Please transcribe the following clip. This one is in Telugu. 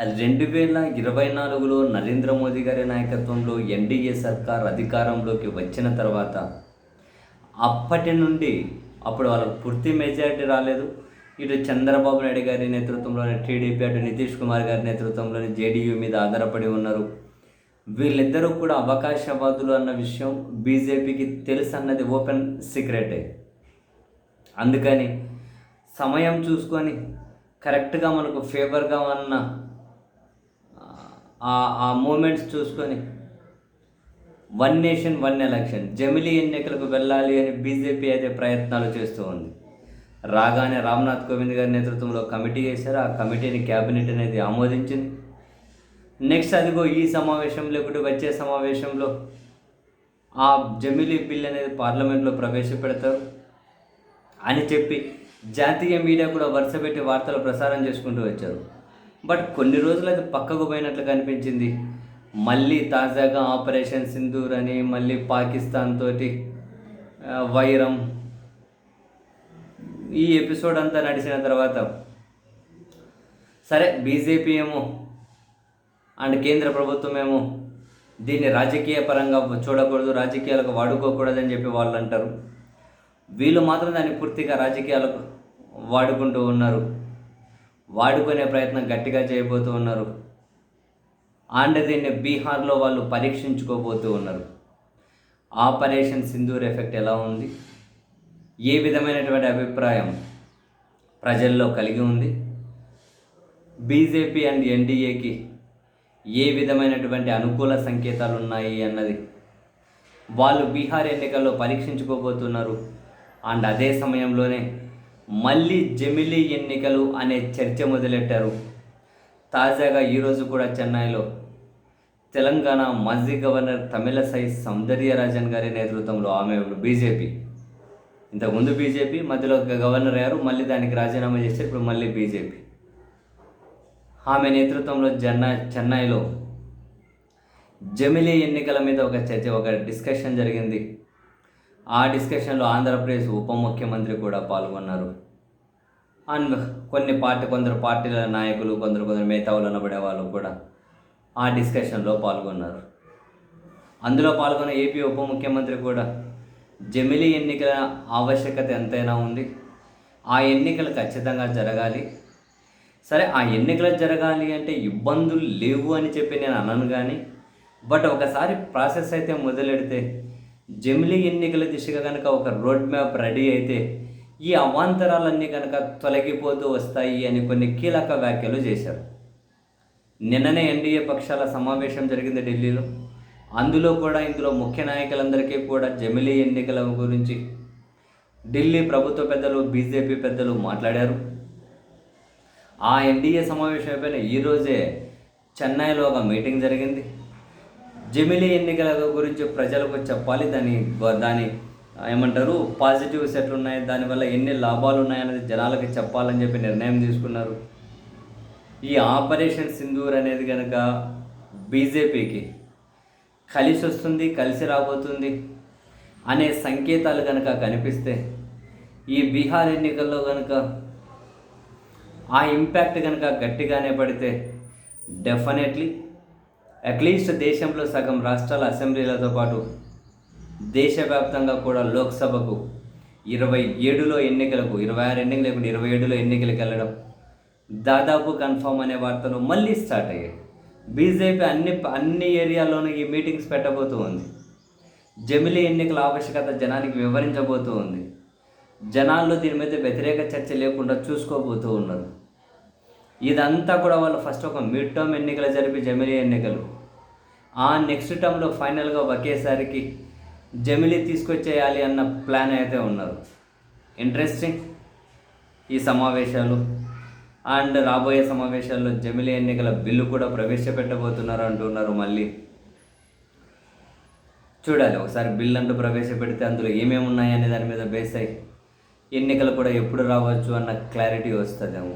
2024లో నరేంద్ర మోదీ గారి నాయకత్వంలో ఎన్డీఏ సర్కార్ అధికారంలోకి వచ్చిన తర్వాత అప్పటి నుండి అప్పుడు వాళ్ళకు పూర్తి మెజారిటీ రాలేదు. ఇటు చంద్రబాబు నాయుడు గారి నేతృత్వంలోని టీడీపీ, అటు నితీష్ కుమార్ గారి నేతృత్వంలోని జేడీయూ మీద ఆధారపడి ఉన్నారు. వీళ్ళిద్దరూ కూడా అవకాశవాదులు అన్న విషయం బీజేపీకి తెలుసు అన్నది ఓపెన్ సీక్రెటే. అందుకని సమయం చూసుకొని కరెక్ట్గా మనకు ఫేవర్గా ఉన్న ఆ మూమెంట్స్ చూసుకొని వన్ నేషన్ వన్ ఎలక్షన్ జమిలీ ఎన్నికలకు వెళ్ళాలి అని బీజేపీ అయితే ప్రయత్నాలు చేస్తూ ఉంది. రాగానే రామ్నాథ్ కోవింద్ గారి నేతృత్వంలో కమిటీ వేశారు. ఆ కమిటీని క్యాబినెట్ అనేది ఆమోదించింది. నెక్స్ట్ అదిగో ఈ సమావేశంలో లేకుంటే వచ్చే సమావేశంలో ఆ జమిలీ బిల్ అనేది పార్లమెంట్లో ప్రవేశపెడతారు అని చెప్పి జాతీయ మీడియా కూడా వరుస పెట్టి వార్తలు ప్రసారం చేసుకుంటూ వచ్చారు. బట్ కొన్ని రోజులు అది పక్కకు పోయినట్లు కనిపించింది. మళ్ళీ తాజాగా ఆపరేషన్ సింధూర్ అని మళ్ళీ పాకిస్తాన్ తోటి వైరం, ఈ ఎపిసోడ్ అంతా నడిచిన తర్వాత సరే బీజేపీ ఏమో అండ్ కేంద్ర ప్రభుత్వం ఏమో దీన్ని రాజకీయ పరంగా చూడకూడదు, రాజకీయాలకు వాడుకోకూడదని చెప్పి వాళ్ళు అంటారు. వీళ్ళు మాత్రం దాన్ని పూర్తిగా రాజకీయాలకు వాడుకుంటూ ఉన్నారు. వాడుకునే ప్రయత్నం గట్టిగా చేయబోతూ ఉన్నారు. అండ్ దీన్ని బీహార్లో వాళ్ళు పరీక్షించుకోబోతూ ఉన్నారు. ఆపరేషన్ సింధూర్ ఎఫెక్ట్ ఎలా ఉంది, ఏ విధమైనటువంటి అభిప్రాయం ప్రజల్లో కలిగి ఉంది, బీజేపీ అండ్ ఎన్డీఏకి ఏ విధమైనటువంటి అనుకూల సంకేతాలు ఉన్నాయి అన్నది వాళ్ళు బీహార్ ఎన్నికల్లో పరీక్షించుకోబోతున్నారు. అండ్ అదే సమయంలోనే మళ్ళీ జమిలీ ఎన్నికలు అనే చర్చ మొదలెట్టారు. తాజాగా ఈరోజు కూడా చెన్నైలో తెలంగాణ మాజీ గవర్నర్ తమిళసై సౌందర్యరాజన్ గారి నేతృత్వంలో ఆమె బీజేపీ, ఇంతకుముందు బీజేపీ మధ్యలో గవర్నర్ అయ్యారు, మళ్ళీ దానికి రాజీనామా చేస్తే ఇప్పుడు మళ్ళీ బీజేపీ, ఆమె నేతృత్వంలో చెన్నైలో జమిలీ ఎన్నికల మీద ఒక చర్చ, ఒక డిస్కషన్ జరిగింది. ఆ డిస్కషన్లో ఆంధ్రప్రదేశ్ ఉప ముఖ్యమంత్రి కూడా పాల్గొన్నారు. అండ్ కొందరు పార్టీల నాయకులు, కొందరు మేధావులు అనబడే వాళ్ళు కూడా ఆ డిస్కషన్లో పాల్గొన్నారు. అందులో పాల్గొన్న ఏపీ ఉప ముఖ్యమంత్రి కూడా జమిలీ ఎన్నికల ఆవశ్యకత ఎంతైనా ఉంది, ఆ ఎన్నికలు ఖచ్చితంగా జరగాలి. సరే ఆ ఎన్నికలు జరగాలి అంటే ఇబ్బందులు లేవు అని చెప్పి నేను అనను, కానీ బట్ ఒకసారి ప్రాసెస్ అయితే మొదలెడితే జమిలీ ఎన్నికల దిశగా కనుక ఒక రోడ్ మ్యాప్ రెడీ అయితే ఈ అవాంతరాలన్నీ కనుక తొలగిపోతూ వస్తాయి అని కొన్ని కీలక వ్యాఖ్యలు చేశారు. నిన్ననే ఎన్డీఏ పక్షాల సమావేశం జరిగింది ఢిల్లీలో. ఇందులో ముఖ్య నాయకులందరికీ కూడా జమిలీ ఎన్నికల గురించి ఢిల్లీ ప్రభుత్వ పెద్దలు, బీజేపీ పెద్దలు మాట్లాడారు. ఆ ఎన్డీఏ సమావేశం అయిపోయిన ఈరోజే చెన్నైలో ఒక మీటింగ్ జరిగింది. జమిలీ ఎన్నికల గురించి ప్రజలకు చెప్పాలి, దాని ఏమంటారు పాజిటివ్స్ ఎట్లున్నాయి, దానివల్ల ఎన్ని లాభాలు ఉన్నాయనేది జనాలకి చెప్పాలని చెప్పి నిర్ణయం తీసుకున్నారు. ఈ ఆపరేషన్ సింధూర్ అనేది కనుక బీజేపీకి కలిసి వస్తుంది, కలిసి రాబోతుంది అనే సంకేతాలు కనుక కనిపిస్తే, ఈ బీహార్ ఎన్నికల్లో కనుక ఆ ఇంపాక్ట్ కనుక గట్టిగానే పడితే డెఫినెట్లీ అట్లీస్ట్ దేశంలో సగం రాష్ట్రాల అసెంబ్లీలతో పాటు దేశవ్యాప్తంగా కూడా లోక్సభకు 27లో ఎన్నికలకు 26 ఎన్నికలు లేకుండా 27లో ఎన్నికలకు వెళ్ళడం దాదాపు కన్ఫర్మ్ అనే వార్తలు మళ్ళీ స్టార్ట్ అయ్యాయి. బీజేపీ అన్ని ఏరియాల్లోనూ ఈ మీటింగ్స్ పెట్టబోతూ ఉంది. జమిలీ ఎన్నికల ఆవశ్యకత జనానికి వివరించబోతూ ఉంది. జనాల్లో దీని మీద వ్యతిరేక చర్చ లేకుండా చూసుకోబోతూ ఉన్నారు. ఇదంతా కూడా వాళ్ళు ఫస్ట్ ఒక మిడ్ టర్మ్ ఎన్నికలు జరిపి జమిలీ ఎన్నికలు, ఆ నెక్స్ట్ టర్మ్లో ఫైనల్గా ఒకేసారికి జమిలీ తీసుకొచ్చేయాలి అన్న ప్లాన్ అయితే ఉన్నారు. ఇంట్రెస్టింగ్ ఈ సమావేశాలు. అండ్ రాబోయే సమావేశాల్లో జమిలీ ఎన్నికల బిల్లు కూడా ప్రవేశపెట్టబోతున్నారు అంటున్నారు. మళ్ళీ చూడాలి, ఒకసారి బిల్ అంటూ ప్రవేశపెడితే అందులో ఏమేమి ఉన్నాయనే దాని మీద బేస్ అయ్యి ఎన్నికలు కూడా ఎప్పుడు రావచ్చు అన్న క్లారిటీ వస్తుందేమో.